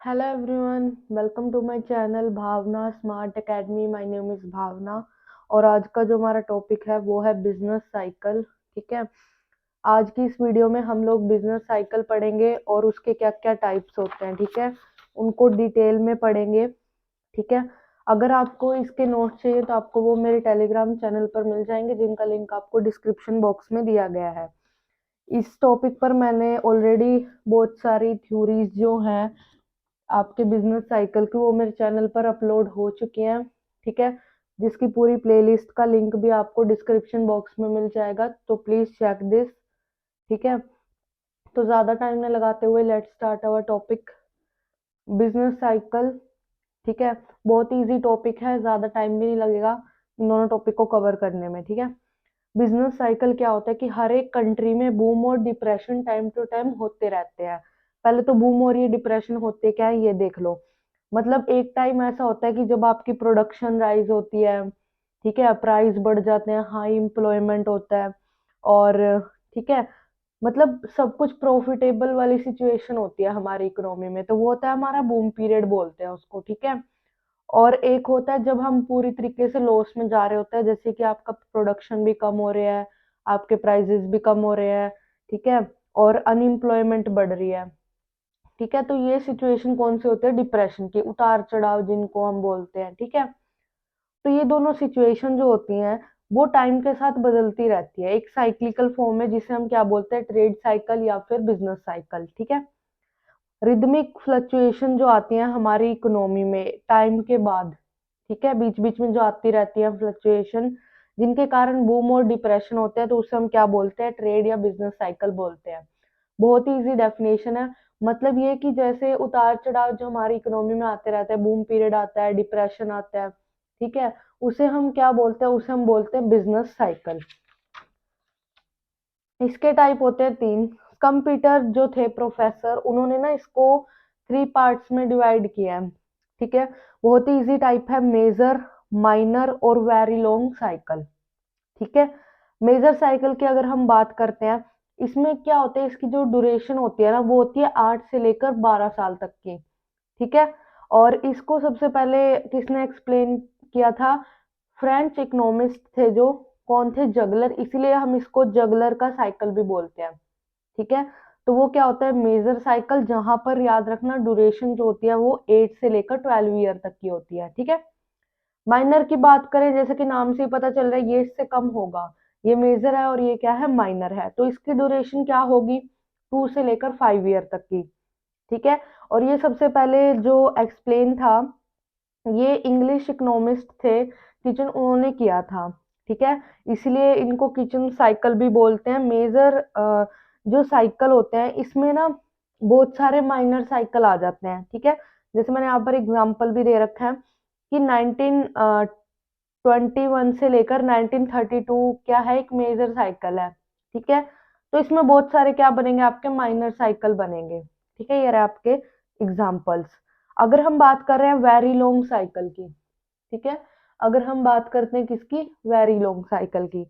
Hello everyone, welcome to my channel Bhavna smart academy. My name is Bhavna और आज का जो हमारा टॉपिक है वो है बिजनेस साइकिल। ठीक है, आज की इस वीडियो में हम लोग बिजनेस साइकिल पढ़ेंगे और उसके क्या क्या टाइप्स होते हैं। ठीक है, उनको डिटेल में पढ़ेंगे। ठीक है, अगर आपको इसके नोट्स चाहिए तो आपको वो मेरे टेलीग्राम चैनल पर मिल जाएंगे, जिनका लिंक आपको डिस्क्रिप्शन बॉक्स में दिया गया है। इस टॉपिक पर मैंने ऑलरेडी बहुत सारी थ्योरीज जो हैं आपके बिजनेस साइकिल की वो मेरे चैनल पर अपलोड हो चुकी हैं। ठीक है, जिसकी पूरी प्लेलिस्ट का लिंक भी आपको डिस्क्रिप्शन बॉक्स में मिल जाएगा, तो प्लीज चेक दिस। ठीक है, तो ज्यादा टाइम न लगाते हुए let's start our topic business cycle. ठीक है, बहुत इजी टॉपिक है, ज्यादा टाइम भी नहीं लगेगा इन दोनों टॉपिक को कवर करने में। ठीक है, बिजनेस साइकिल क्या होता है कि हर एक कंट्री में बूम और डिप्रेशन टाइम टू टाइम होते रहते हैं। पहले तो बूम और ये डिप्रेशन होते क्या है ये देख लो। मतलब एक टाइम ऐसा होता है कि जब आपकी प्रोडक्शन राइज होती है, ठीक है, प्राइस बढ़ जाते हैं, हाई एम्प्लॉयमेंट होता है और ठीक है, मतलब सब कुछ प्रॉफिटेबल वाली सिचुएशन होती है हमारी इकोनॉमी में, तो वो होता है हमारा बूम पीरियड बोलते हैं उसको। ठीक है, और एक होता है जब हम पूरी तरीके से लॉस में जा रहे होते हैं, जैसे कि आपका प्रोडक्शन भी कम हो रहा है, आपके प्राइसेस भी कम हो रहे हैं, ठीक है, और अनएम्प्लॉयमेंट बढ़ रही है। ठीक है, तो ये सिचुएशन कौन सी होती है? डिप्रेशन की, उतार चढ़ाव जिनको हम बोलते हैं। ठीक है, तो ये दोनों सिचुएशन जो होती हैं वो टाइम के साथ बदलती रहती है, एक साइक्लिकल फॉर्म है जिसे हम क्या बोलते हैं? ट्रेड साइकिल या फिर बिजनेस साइकिल। ठीक है, रिदमिक फ्लक्चुएशन जो आती है हमारी इकोनॉमी में टाइम के बाद, ठीक है, बीच बीच में जो आती रहती है फ्लक्चुएशन, जिनके कारण बूम और डिप्रेशन होते हैं, तो उसे हम क्या बोलते हैं? ट्रेड या बिजनेस साइकिल बोलते हैं। बहुत ही इजी डेफिनेशन है। मतलब ये कि जैसे उतार चढ़ाव जो हमारी इकोनॉमी में आते रहते हैं, बूम पीरियड आता है, डिप्रेशन आता है, ठीक है, उसे हम क्या बोलते हैं? उसे हम बोलते हैं बिजनेस साइकिल। इसके टाइप होते हैं तीन। कंप्यूटर जो थे प्रोफेसर, उन्होंने ना इसको 3 पार्ट्स में डिवाइड किया है। ठीक है, बहुत ही इजी टाइप है, मेजर, माइनर और वेरी लॉन्ग साइकिल। ठीक है, मेजर साइकिल की अगर हम बात करते हैं, इसमें क्या होता है? इसकी जो ड्यूरेशन होती है ना वो होती है 8 से लेकर 12 साल तक की। ठीक है, और इसको सबसे पहले किसने एक्सप्लेन किया था? फ्रेंच इकोनॉमिस्ट थे जो, कौन थे? जगलर, इसीलिए हम इसको जगलर का साइकिल भी बोलते हैं। ठीक है, तो वो क्या होता है? मेजर साइकिल, जहां पर याद रखना ड्यूरेशन जो होती है वो 8 से लेकर 12 ईयर तक की होती है। ठीक है, माइनर की बात करें, जैसे कि नाम से ही पता चल रहा है ये इससे कम होगा, ये मेजर है और ये क्या है? माइनर है, तो इसकी ड्यूरेशन क्या होगी? 2 से लेकर 5 ईयर तक की। ठीक है, और ये सबसे पहले जो एक्सप्लेन था, ये इंग्लिश इकोनॉमिस्ट थे, किचन, उन्होंने किया था। ठीक है, इसलिए इनको किचन साइकिल भी बोलते हैं। मेजर जो साइकिल होते हैं इसमें ना बहुत सारे माइनर साइकिल आ जाते हैं। ठीक है, जैसे मैंने यहाँ पर एग्जांपल भी दे रखा है कि 1921 से लेकर 1932 क्या है? एक मेजर साइकिल है। ठीक है, तो इसमें बहुत सारे क्या बनेंगे? आपके माइनर साइकिल बनेंगे। ठीक है, ये रहे आपके एग्जाम्पल्स। अगर हम बात कर रहे हैं वेरी लॉन्ग साइकिल की, ठीक है, अगर हम बात करते हैं किसकी? वेरी लॉन्ग साइकिल की,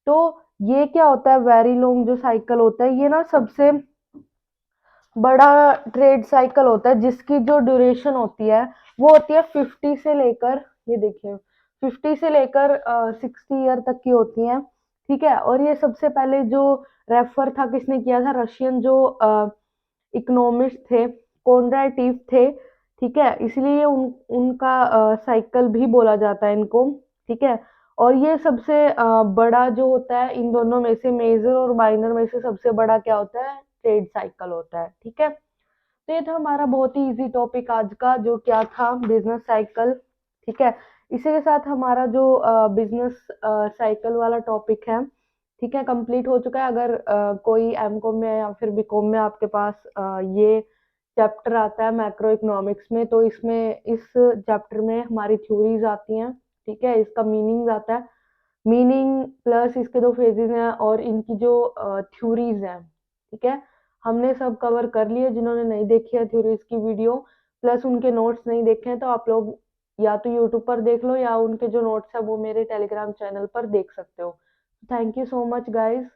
तो ये क्या होता है? वेरी लॉन्ग जो साइकिल होता है ये ना सबसे बड़ा ट्रेड साइकिल होता है, जिसकी जो ड्यूरेशन होती है वो होती है 50 से लेकर, ये देखिए, 50 से लेकर 60 ईयर तक की होती है। ठीक है, और ये सबसे पहले जो रेफर था, किसने किया था? रशियन जो इकोनॉमिस्ट थे, कॉन्ड्राटिव थे। ठीक है, इसलिए उनका साइकिल भी बोला जाता है इनको। ठीक है, और ये सबसे बड़ा जो होता है इन दोनों में से, मेजर और माइनर में से सबसे बड़ा क्या होता है? ट्रेड साइकिल होता है। ठीक है, तो ये था हमारा बहुत ही इजी टॉपिक आज का, जो क्या था? Business cycle. ठीक है, इसी के साथ हमारा जो बिजनेस साइकिल वाला टॉपिक है, ठीक है, कंप्लीट हो चुका है। अगर कोई एमकॉम में या फिर बीकॉम में आपके पास ये चैप्टर आता है मैक्रो इकोनॉमिक्स में, तो इसमें इस चैप्टर में हमारी थ्योरीज आती हैं। ठीक है, इसका मीनिंग आता है, मीनिंग प्लस इसके दो फेजेस हैं और इनकी जो थ्योरीज हैं। ठीक है, हमने सब कवर कर लिए। जिन्होंने नहीं देखी है थ्योरीज की वीडियो, प्लस उनके नोट्स नहीं देखे हैं, तो आप लोग या तो यूट्यूब पर देख लो या उनके जो नोट्स है वो मेरे टेलीग्राम चैनल पर देख सकते हो। Thank you so much guys.